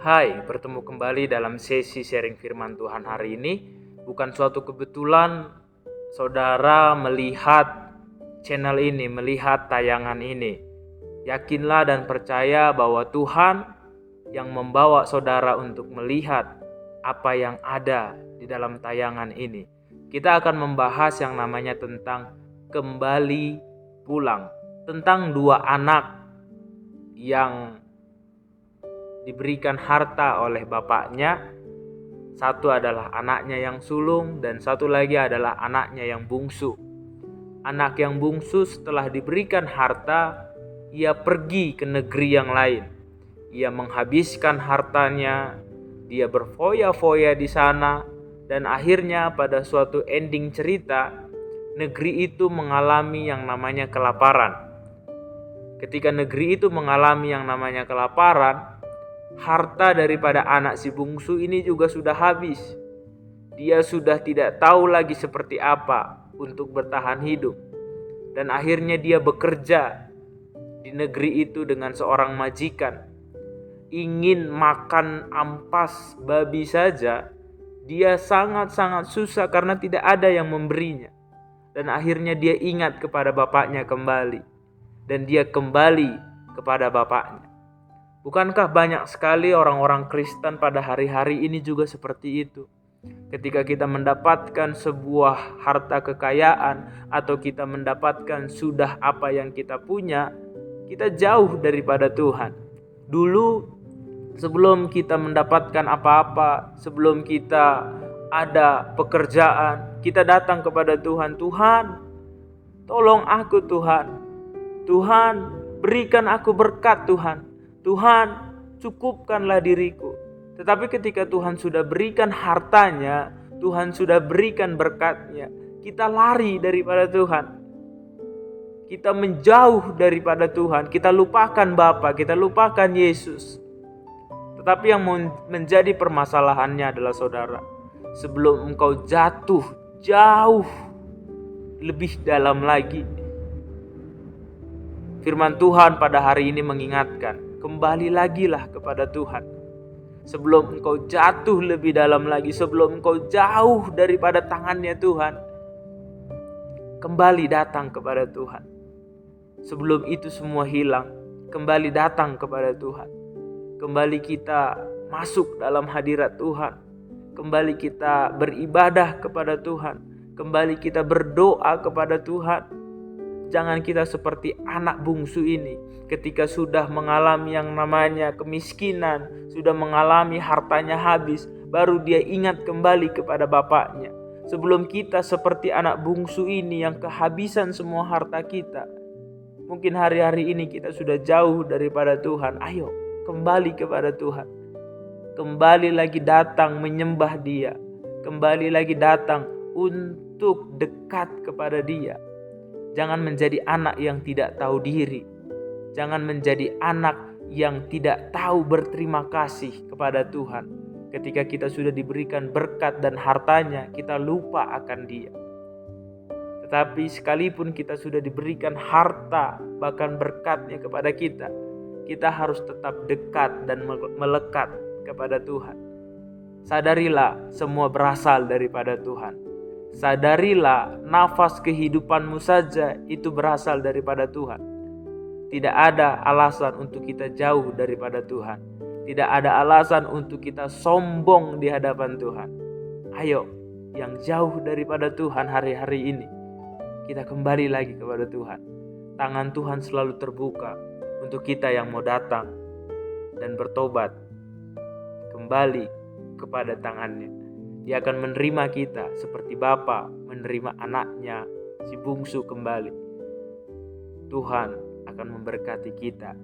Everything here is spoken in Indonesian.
Hai, bertemu kembali dalam sesi sharing firman Tuhan hari ini. Bukan suatu kebetulan saudara melihat channel ini, melihat tayangan ini. Yakinlah dan percaya bahwa Tuhan yang membawa saudara untuk melihat apa yang ada di dalam tayangan ini. Kita akan membahas yang namanya tentang kembali pulang. Tentang dua anak yang diberikan harta oleh bapaknya. Satu adalah anaknya yang sulung dan satu lagi adalah anaknya yang bungsu. Anak yang bungsu setelah diberikan harta, ia pergi ke negeri yang lain. Ia menghabiskan hartanya, dia berfoya-foya di sana, dan akhirnya pada suatu ending cerita, negeri itu mengalami yang namanya kelaparan. Ketika negeri itu mengalami yang namanya kelaparan, harta daripada anak si bungsu ini juga sudah habis. Dia sudah tidak tahu lagi seperti apa untuk bertahan hidup. Dan akhirnya dia bekerja di negeri itu dengan seorang majikan. Ingin makan ampas babi saja, dia sangat-sangat susah karena tidak ada yang memberinya. Dan akhirnya dia ingat kepada bapaknya kembali. Dan dia kembali kepada bapaknya. Bukankah banyak sekali orang-orang Kristen pada hari-hari ini juga seperti itu? Ketika kita mendapatkan sebuah harta kekayaan atau kita mendapatkan sudah apa yang kita punya, kita jauh daripada Tuhan. Dulu sebelum kita mendapatkan apa-apa, sebelum kita ada pekerjaan, kita datang kepada Tuhan. Tuhan, tolong aku Tuhan. Tuhan, berikan aku berkat Tuhan. Tuhan, cukupkanlah diriku. Tetapi ketika Tuhan sudah berikan hartanya, Tuhan sudah berikan berkatnya, kita lari daripada Tuhan. Kita menjauh daripada Tuhan. Kita lupakan Bapa, kita lupakan Yesus. Tetapi yang menjadi permasalahannya adalah saudara, sebelum engkau jatuh jauh lebih dalam lagi, firman Tuhan pada hari ini mengingatkan, kembali lagilah kepada Tuhan. Sebelum engkau jatuh lebih dalam lagi, sebelum engkau jauh daripada tangannya Tuhan, kembali datang kepada Tuhan. Sebelum itu semua hilang, kembali datang kepada Tuhan. Kembali kita masuk dalam hadirat Tuhan. Kembali kita beribadah kepada Tuhan. Kembali kita berdoa kepada Tuhan. Jangan kita seperti anak bungsu ini, ketika sudah mengalami yang namanya kemiskinan, sudah mengalami hartanya habis, baru dia ingat kembali kepada bapaknya. Sebelum kita seperti anak bungsu ini yang kehabisan semua harta kita, mungkin hari-hari ini kita sudah jauh daripada Tuhan. Ayo kembali kepada Tuhan. Kembali lagi datang menyembah Dia. Kembali lagi datang untuk dekat kepada Dia. Jangan menjadi anak yang tidak tahu diri. Jangan menjadi anak yang tidak tahu berterima kasih kepada Tuhan. Ketika kita sudah diberikan berkat dan hartanya, kita lupa akan Dia. Tetapi sekalipun kita sudah diberikan harta, bahkan berkatnya kepada kita, kita harus tetap dekat dan melekat kepada Tuhan. Sadarilah semua berasal daripada Tuhan. Sadarilah nafas kehidupanmu saja itu berasal daripada Tuhan. Tidak ada alasan untuk kita jauh daripada Tuhan. Tidak ada alasan untuk kita sombong di hadapan Tuhan. Ayo, yang jauh daripada Tuhan hari-hari ini, kita kembali lagi kepada Tuhan. Tangan Tuhan selalu terbuka untuk kita yang mau datang dan bertobat kembali kepada tangannya. Dia akan menerima kita seperti Bapa menerima anaknya si bungsu kembali. Tuhan akan memberkati kita